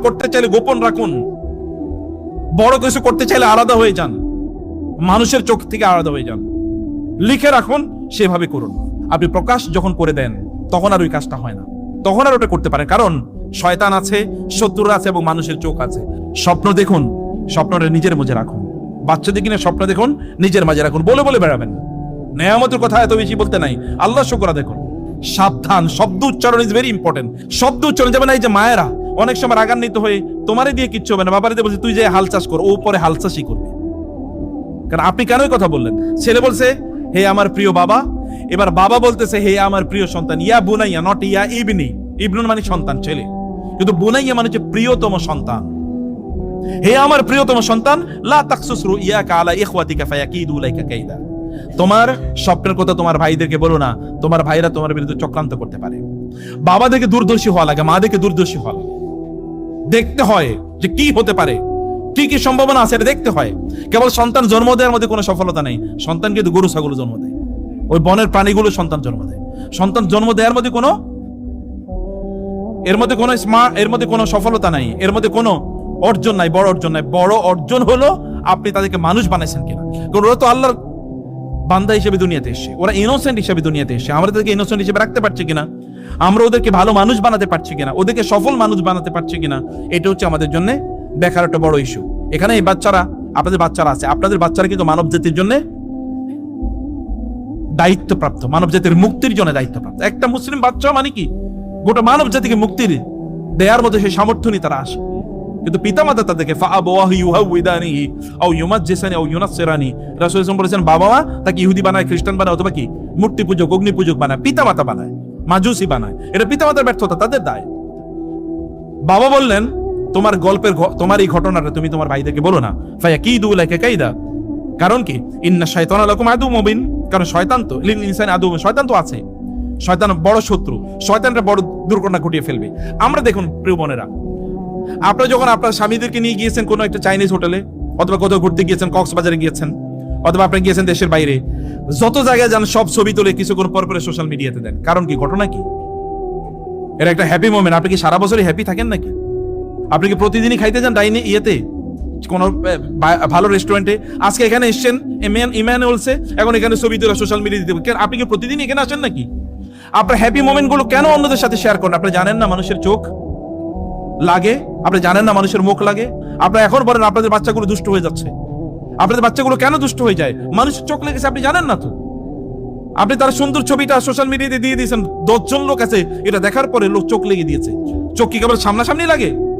করতে চাইলে গোপন রাখুন, বড় কিছু করতে চাইলে আলাদা হয়ে যান, মানুষের চোখ থেকে আলাদা হয়ে যান, লিখে রাখুন, সেভাবে করুন। আপনি প্রকাশ যখন করে দেন তখন আর ওই কাজটা হয় না, তখন আর ওটা করতে পারেন, কারণ শয়তান আছে, শত্রুরা আছে এবং মানুষের চোখ আছে। স্বপ্ন দেখুন, স্বপ্নটা নিজের মাঝে রাখুন। বাচ্চাদের কিনে স্বপ্ন দেখুন, নিজের মাঝে রাখুন, বলে বলে বেড়াবেন না। নেয়ামতের কথা এত বেশি বলতে নাই, আল্লাহ শুকর দেখুন। সাবধান, শব্দ উচ্চারণ ইজ ভেরি ইম্পর্টেন্ট। শব্দ উচ্চারণ, যেমন এই যে মায়েরা অনেক সময় রাগান্বিত হয়ে তোমারে দিয়ে কিচ্ছু হবে না, বাবারে দিয়ে বলছে তুই যে হাল চাষ কর, ও পরে হাল চাষই করবে। কারণ আপনি কেন কথা বললেন? ছেলে বলছে হে আমার প্রিয় বাবা, এবার বাবা বলতেছে হে আমার প্রিয় সন্তান। ইয়া বুনাইয়া, নট ইয়া ইবনি। ইবনুন মানে সন্তান, ছেলে, কিন্তু বুনাইয়া মানে হচ্ছে প্রিয়তম সন্তান। হে আমার প্রিয়তম সন্তান, লা তাকসুস রুইয়াকা আলা ইখওয়াতিকা ফায়াকিদু লাইকা কাইদা। তোমার স্বপ্নের কথা তোমার ভাইদেরকে বলো না, তোমার ভাইরা তোমার বিরুদ্ধে চক্রান্ত করতে পারে। বাবাদেরকে দূরদর্শী হওয়া লাগে, মাদেরকে দূরদর্শী হওয়া লাগে। দেখতে হয় যে কি হতে পারে, কি কি সম্ভাবনা আছে, এটা দেখতে হয়। কেবল সন্তান জন্ম দেওয়ার মধ্যে কোনো সফলতা নেই। সন্তান কিন্তু গরু ছাগল জন্ম দেয়, ওই বনের প্রাণীগুলো সন্তান জন্ম দেয়। সন্তান জন্ম দেওয়ার মধ্যে কোনো, এর মধ্যে কোনো সফলতা নাই, এর মধ্যে কোনো অর্জন নাই, বড় অর্জন নাই। বড় অর্জন হলো আপনি তাদেরকে মানুষ বানাইছেন কিনা। কারণ ওরা তো আল্লাহর বান্দা হিসেবে দুনিয়াতে এসে, ওরা ইনোসেন্ট হিসেবে দুনিয়াতে এসে, আমরা তাদেরকে ইনোসেন্ট হিসেবে রাখতে পারছি কিনা, আমরা ওদেরকে ভালো মানুষ বানাতে পারছি কিনা, ওদেরকে সফল মানুষ বানাতে পারছি কিনা, এটা হচ্ছে আমাদের জন্য দেখার একটা বড় ইস্যু। এখানে এই বাচ্চারা, আপনাদের বাচ্চারা আছে, আপনাদের বাচ্চারা কিন্তু মানব জাতির জন্য দায়িত্বপ্রাপ্ত, মানব জাতির মুক্তির জন্য দায়িত্বপ্রাপ্ত। একটা মুসলিম বাচ্চা মানে কি গোটা মানব জাতিকে মুক্তির দেয়ার মধ্যে সেই সামর্থ্য নিয়ে তারা আসে। কিন্তু পিতামাতা তাদেরকে ফাআবাওয়াহু ইউহাউইদানিহি আও ইউমাজ্জিসানি আও ইউনাসসিরানি, রাসূল সাল্লাল্লাহু আলাইহি ওয়াসাল্লাম বাবা মা তাকে ইহুদি বানায়, খ্রিস্টান বানায়, অথবা কি মূর্তি পূজক, অগ্নি পূজক বানায়, পিতামাতা বানায়, মাজুসি বানায়। এটা পিতামাতার ব্যর্থতা, তাদের দায়। বাবা বললেন তোমার গল্পের, তোমার এই ঘটনাটা তুমি তোমার ভাইদেরকে বলো না। ফায়াকিদু লাইকা কাইদা, কারণ কি ইন্না শাইতানা লাকুম আদুউম মুবিন, কারণ শয়তান তো লিল ইনসানি আদুউম, শয়তান তো আছে, শয়তান বড় শত্রু, শয়তানটা বড় দুর্ঘটনা ঘটিয়ে ফেলবে। আমরা দেখুন প্রিয় বোনেরা, আপনারা যখন আপনার স্বামীদেরকে নিয়ে গিয়েছেন কোনো একটা চাইনিজ হোটেলে, অথবা কোথাও ঘুরতে গিয়েছেন, কক্সবাজারে গিয়েছেন, অথবা আপনি গিয়েছেন দেশের বাইরে, যত জায়গায় যান সব ছবি তুলে কিছুক্ষণ পর পরে সোশ্যাল মিডিয়াতে দেন। কারণ কি, ঘটনা কি, এটা একটা হ্যাপি মোমেন্ট। আপনি কি সারা বছরই হ্যাপি থাকেন নাকি? আপনি কি প্রতিদিনই খাইতে যান ডাইনে ইয়েতে, কোন ভালো রেস্টুরেন্টে? আজকে এখানে এসছেন ইমানুয়েলসে, এখন এখানে ছবি তুলে সোশ্যাল মিডিয়া দিতে, আপনি কি প্রতিদিন এখানে আসেন নাকি? আপনার হ্যাপি মোমেন্ট গুলো কেন অন্যদের সাথে শেয়ার করেন? আপনি জানেন না মানুষের চোখ লাগে, আপনি জানেন না মানুষের মুখ লাগে। আপনারা এখন বলেন আপনাদের বাচ্চাগুলো দুষ্ট হয়ে যাচ্ছে, আপনাদের বাচ্চাগুলো কেন দুষ্ট হয়ে যায়? মানুষের চোখ লেগেছে, আপনি জানেন না তো। আপনি তার সুন্দর ছবিটা সোশ্যাল মিডিয়াতে দিয়ে দিয়েছেন, 10 জন লোক আছে এটা দেখার পরে লোক চোখ লেগে দিয়েছে। চোখ কি কেবল সামনাসামনি লাগে?